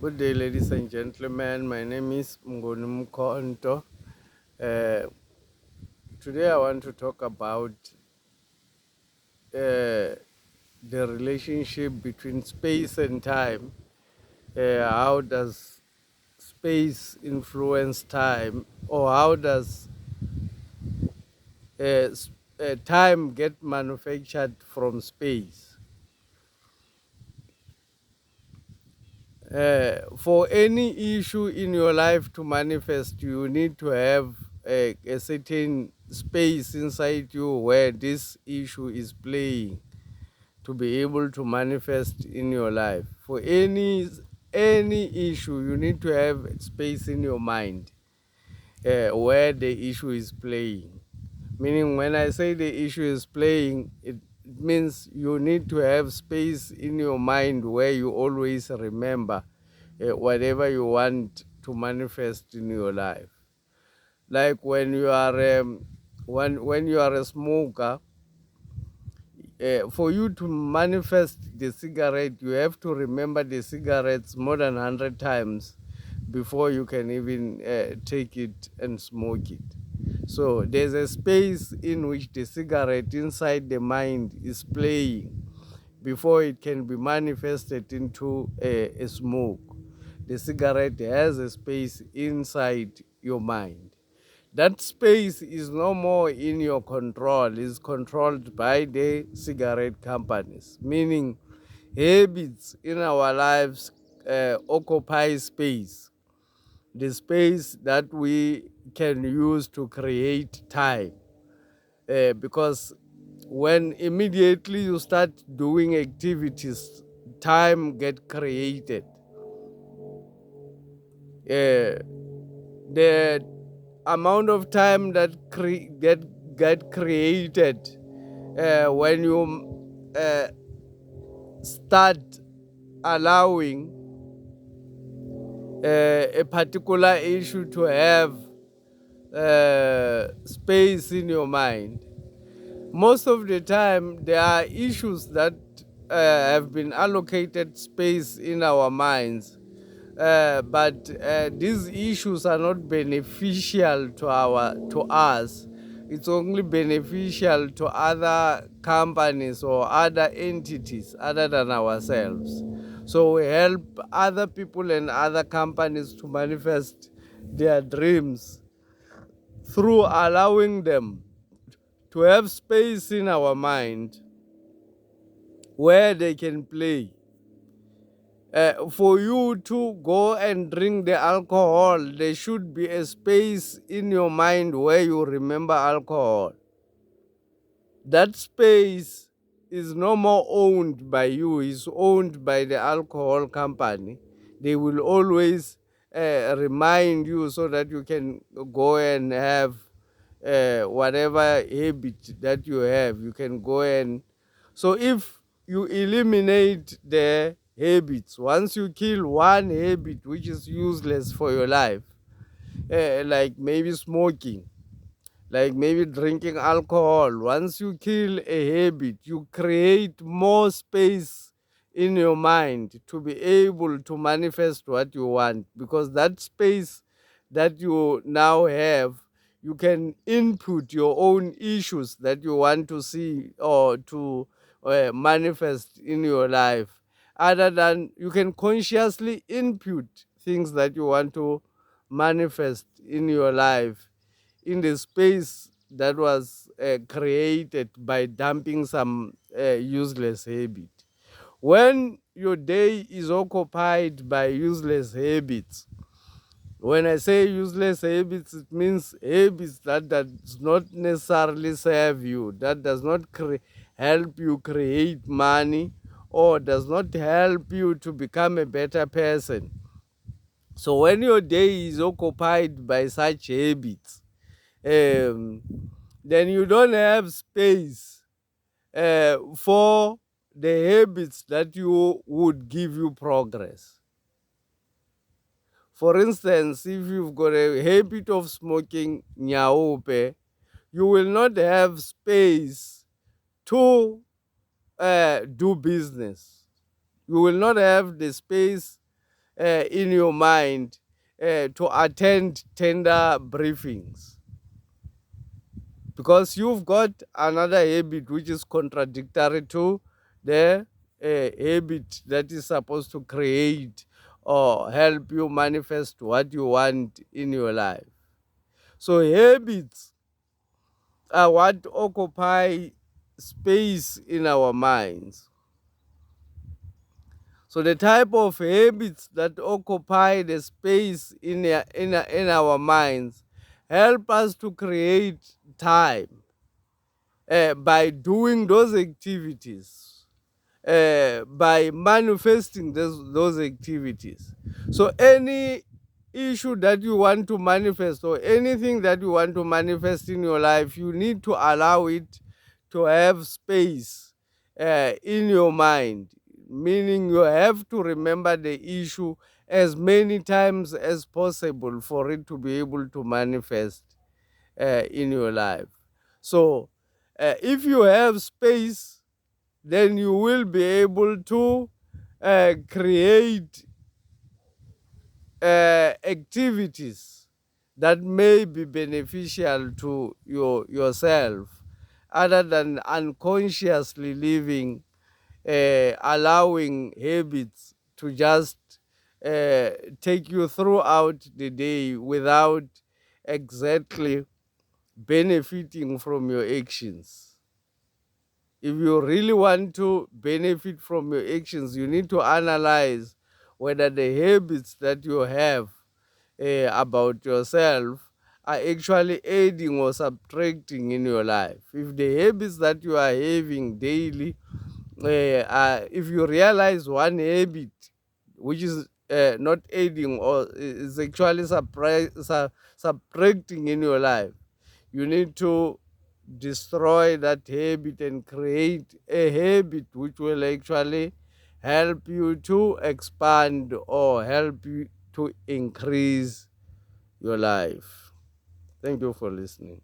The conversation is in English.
Good day, ladies and gentlemen. My name is Mngoni Mkonto. Uh, Today, I want to talk about the relationship between space and time. How does space influence time, or how does time get manufactured from space? For any issue in your life to manifest, you need to have a certain space inside you where this issue is playing to be able to manifest in your life. For any issue, you need to have space in your mind where the issue is playing. Meaning, when I say the issue is playing, it means you need to have space in your mind where you always remember whatever you want to manifest in your life. Like when you are when you are a smoker, for you to manifest the cigarette, you have to remember the cigarettes more than 100 times before you can even take it and smoke it. So there's a space in which the cigarette inside the mind is playing before it can be manifested into a smoke. The cigarette has a space inside your mind. That space is no more in your control, it's controlled by the cigarette companies, meaning habits in our lives occupy space, the space that we can use to create time. Because when immediately you start doing activities, time get created. The amount of time that get created when you start allowing a particular issue to have space in your mind. Most of the time, there are issues that have been allocated space in our minds, but these issues are not beneficial to us. It's only beneficial to other companies or other entities other than ourselves. So we help other people and other companies to manifest their dreams through allowing them to have space in our mind where they can play. For you to go and drink the alcohol, there should be a space in your mind where you remember alcohol. That space is no more owned by you, it's owned by the alcohol company. They will always remind you so that you can go and have whatever habit that you have. You can go and... So if you eliminate the habits, once you kill one habit which is useless for your life, like maybe smoking, like maybe drinking alcohol, once you kill a habit, you create more space in your mind to be able to manifest what you want, because that space that you now have, you can input your own issues that you want to see or to manifest in your life. Other than you can consciously input things that you want to manifest in your life in the space that was created by dumping some useless habit. When your day is occupied by useless habits, when I say useless habits, it means habits that does not necessarily serve you, that does not help you create money or does not help you to become a better person. So when your day is occupied by such habits, um, then you don't have space for the habits that you would give you progress. For instance, if you've got a habit of smoking nyaope, you will not have space to do business. You will not have the space in your mind to attend tender briefings, because you've got another habit which is contradictory to the habit that is supposed to create or help you manifest what you want in your life. So habits are what occupy space in our minds. So the type of habits that occupy the space in our minds help us to create time by doing those activities, by manifesting those activities. So any issue that you want to manifest or anything that you want to manifest in your life, you need to allow it to have space in your mind, meaning you have to remember the issue as many times as possible for it to be able to manifest in your life. So if you have space, then you will be able to create activities that may be beneficial to yourself, other than unconsciously living, allowing habits to just take you throughout the day without exactly benefiting from your actions. If you really want to benefit from your actions, you need to analyze whether the habits that you have about yourself are actually aiding or subtracting in your life. If the habits that you are having daily, if you realize one habit which is not aiding or is actually subtracting in your life, you need to destroy that habit and create a habit which will actually help you to expand or help you to increase your life. Thank you for listening.